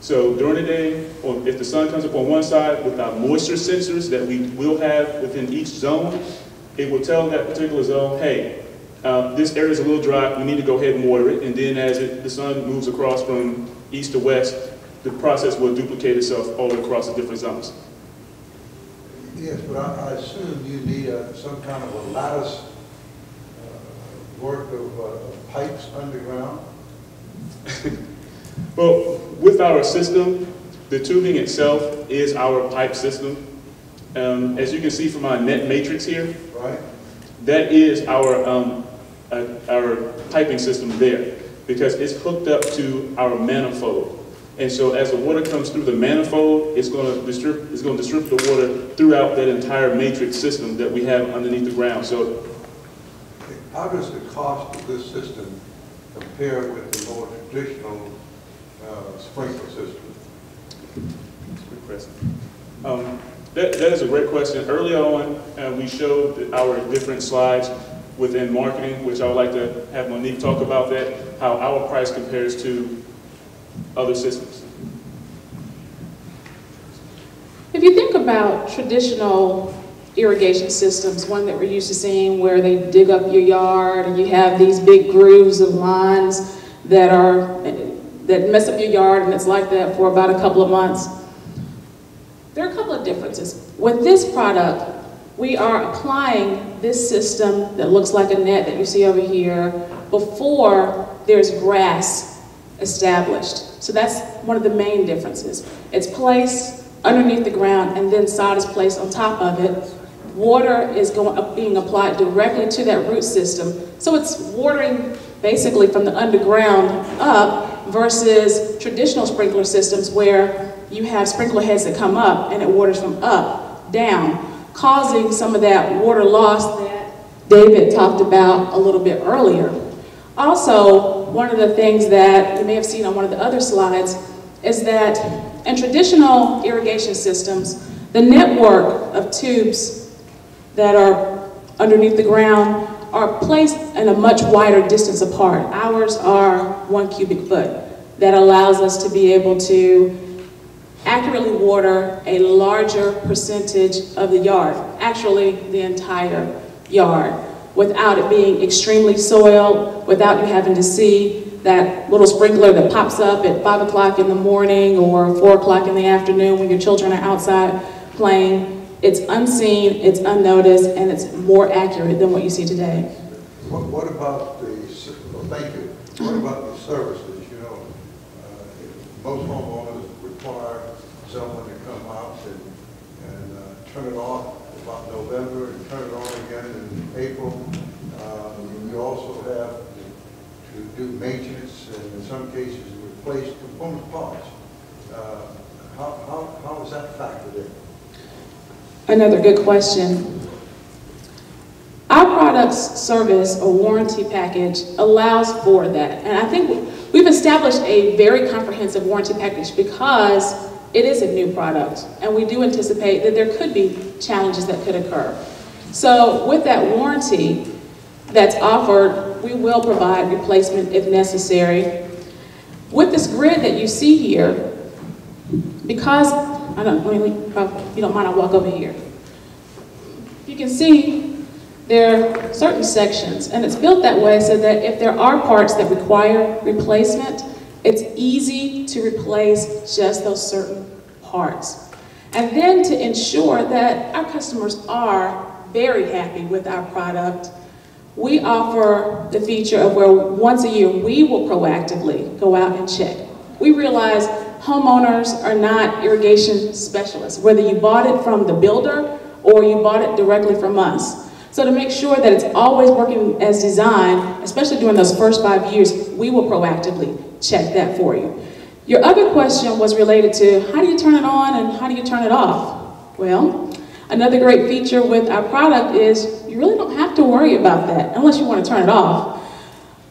So during the day, if the sun comes up on one side with our moisture sensors that we will have within each zone, it will tell that particular zone, hey, this area is a little dry, we need to go ahead and water it. And then as the sun moves across from east to west, the process will duplicate itself all the way across the different zones. Yes, but I assume you need some kind of a lattice work of pipes underground? Well, with our system, the tubing itself is our pipe system. As you can see from our net matrix here, right, that is our piping system there, because it's hooked up to our manifold. And so as the water comes through the manifold, it's going to distribute the water throughout that entire matrix system that we have underneath the ground. So, how does the cost of this system compare with the more traditional sprinkler system? That's a good question. That is a great question. Early on, we showed our different slides within marketing, which I would like to have Monique talk about that, how our price compares to other systems. If you think about traditional irrigation systems, one that we're used to seeing where they dig up your yard and you have these big grooves of lines that mess up your yard, and it's like that for about a couple of months. There are a couple of differences. With this product, we are applying this system that looks like a net that you see over here before there's grass established. So that's one of the main differences. It's placed underneath the ground and then sod is placed on top of it. Water is being applied directly to that root system. So it's watering basically from the underground up versus traditional sprinkler systems where you have sprinkler heads that come up and it waters from up down, causing some of that water loss that David talked about a little bit earlier. Also, one of the things that you may have seen on one of the other slides is that in traditional irrigation systems, the network of tubes that are underneath the ground are placed in a much wider distance apart. Ours are 1 cubic foot. That allows us to be able to accurately water a larger percentage of the yard, actually the entire yard, without it being extremely soiled, without you having to see that little sprinkler that pops up at 5 o'clock in the morning or 4 o'clock in the afternoon when your children are outside playing. It's unseen, it's unnoticed, and it's more accurate than what you see today. What about the, well, thank you. What about the services? You know, most homeowners require someone to come out and turn it off about November and turn it on again in April. You also have to do maintenance and in some cases replace component parts. How is that factored in? Another good question. Our product's service or warranty package allows for that. And I think we've established a very comprehensive warranty package because it is a new product. And we do anticipate that there could be challenges that could occur. So with that warranty that's offered, we will provide replacement if necessary. With this grid that you see here, because if you don't mind, I'll walk over here. You can see there are certain sections, and it's built that way so that if there are parts that require replacement, it's easy to replace just those certain parts. And then to ensure that our customers are very happy with our product, we offer the feature of where once a year we will proactively go out and check. We realize homeowners are not irrigation specialists, whether you bought it from the builder or you bought it directly from us. So to make sure that it's always working as designed, especially during those first 5 years, we will proactively check that for you. Your other question was related to how do you turn it on and how do you turn it off? Well, another great feature with our product is you really don't have to worry about that unless you want to turn it off.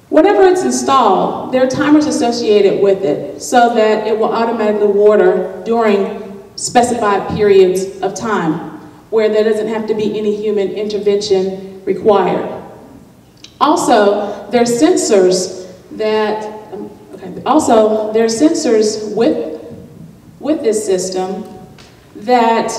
Whenever it's installed, there are timers associated with it so that it will automatically water during specified periods of time where there doesn't have to be any human intervention required. Also, there are sensors that, with with this system that,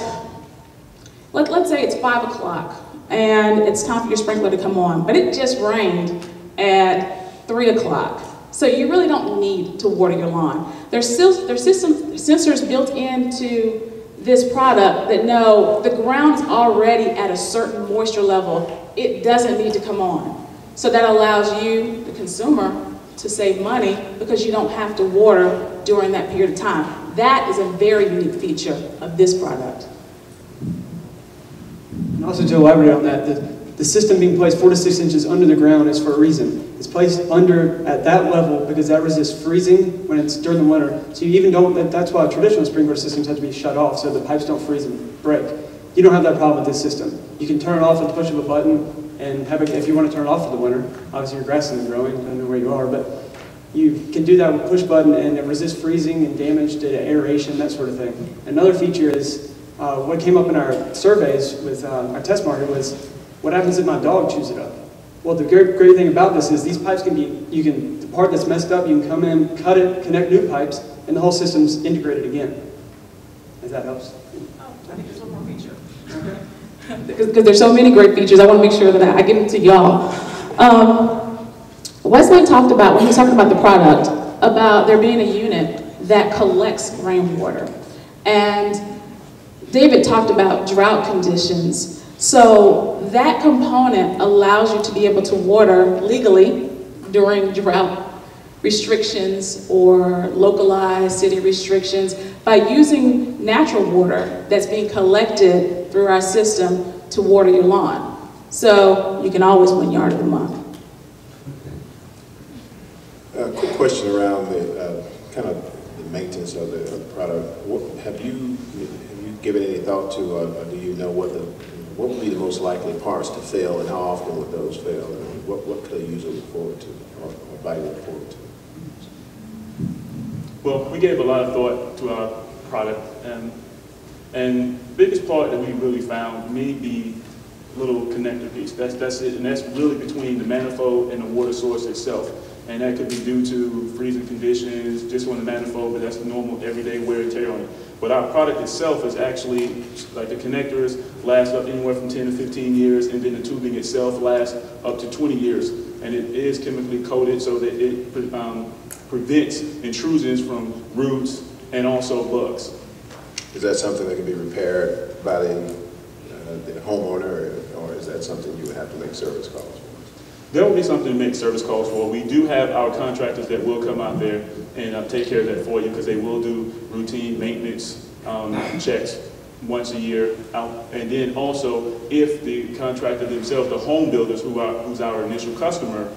let's say it's 5 o'clock and it's time for your sprinkler to come on, but it just rained at 3 o'clock. So you really don't need to water your lawn. There's sensors built into this product that know the ground is already at a certain moisture level. It doesn't need to come on. So that allows you, the consumer, to save money because you don't have to water during that period of time. That is a very unique feature of this product. And also to elaborate on that, the system being placed 4 to 6 inches under the ground is for a reason. It's placed under at that level because that resists freezing when it's during the winter. So you even don't, that's why traditional sprinkler systems have to be shut off so the pipes don't freeze and break. You don't have that problem with this system. You can turn it off at the push of a button and if you want to turn it off for the winter, obviously your grass isn't growing, I don't know where you are, but you can do that with push button and it resists freezing and damage to aeration, that sort of thing. Another feature is what came up in our surveys with our test market was, what happens if my dog chews it up? Well, the great thing about this is these pipes can be, the part that's messed up, you can come in, cut it, connect new pipes, and the whole system's integrated again. If that helps. Oh, I think there's one more feature. Because there's so many great features, I want to make sure that I get them to y'all. Wesley talked about, when he was talking about the product, about there being a unit that collects rainwater. And David talked about drought conditions. So that component allows you to be able to water legally during drought restrictions or localized city restrictions by using natural water that's being collected through our system to water your lawn. So you can always win Yard of the Month. Quick question around the kind of the maintenance of the product. Have you given any thought to, or do you know what would be the most likely parts to fail and how often would those fail? And what could they usually look forward to or buy look forward to? Well, we gave a lot of thought to our product, and the biggest part that we really found may be little connector piece. That's it, and that's really between the manifold and the water source itself. And that could be due to freezing conditions, just on the manifold, but that's normal everyday wear and tear on it. But our product itself is actually, like the connectors last up anywhere from 10 to 15 years, and then the tubing itself lasts up to 20 years. And it is chemically coated so that it prevents intrusions from roots and also bugs. Is that something that can be repaired by the homeowner, or is that something you would have to make service calls for? There will be something to make service calls for. We do have our contractors that will come out there and take care of that for you, because they will do routine maintenance checks once a year. And then also, if the contractor themselves, the home builders who's our initial customer,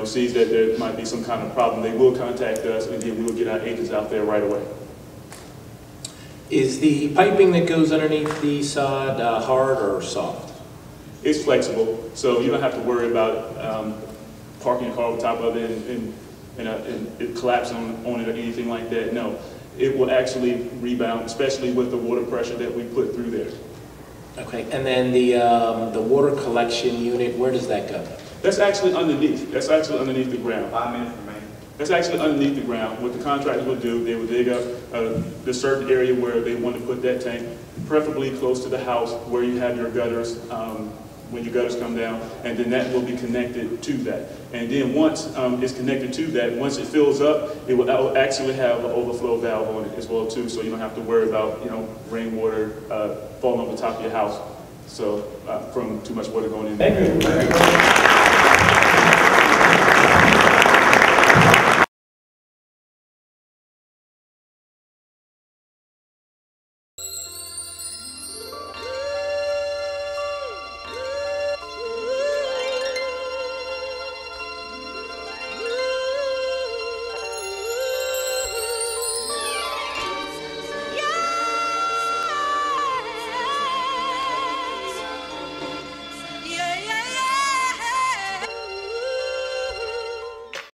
sees that there might be some kind of problem, they will contact us, and then we will get our agents out there right away. Is the piping that goes underneath the sod hard or soft? It's flexible, so you don't have to worry about parking your car on top of it and it collapsing on it or anything like that. No, it will actually rebound, especially with the water pressure that we put through there. Okay, and then the water collection unit, where does that go? That's actually underneath. That's actually underneath the ground. 5 minutes remaining. That's actually underneath the ground. What the contractors will do, they will dig up the certain area where they want to put that tank, preferably close to the house where you have your gutters, when your gutters come down, and then that will be connected to that. And then once it's connected to that, once it fills up, it will actually have an overflow valve on it as well too, so you don't have to worry about rainwater falling on the top of your house, so from too much water going in there. Thank you.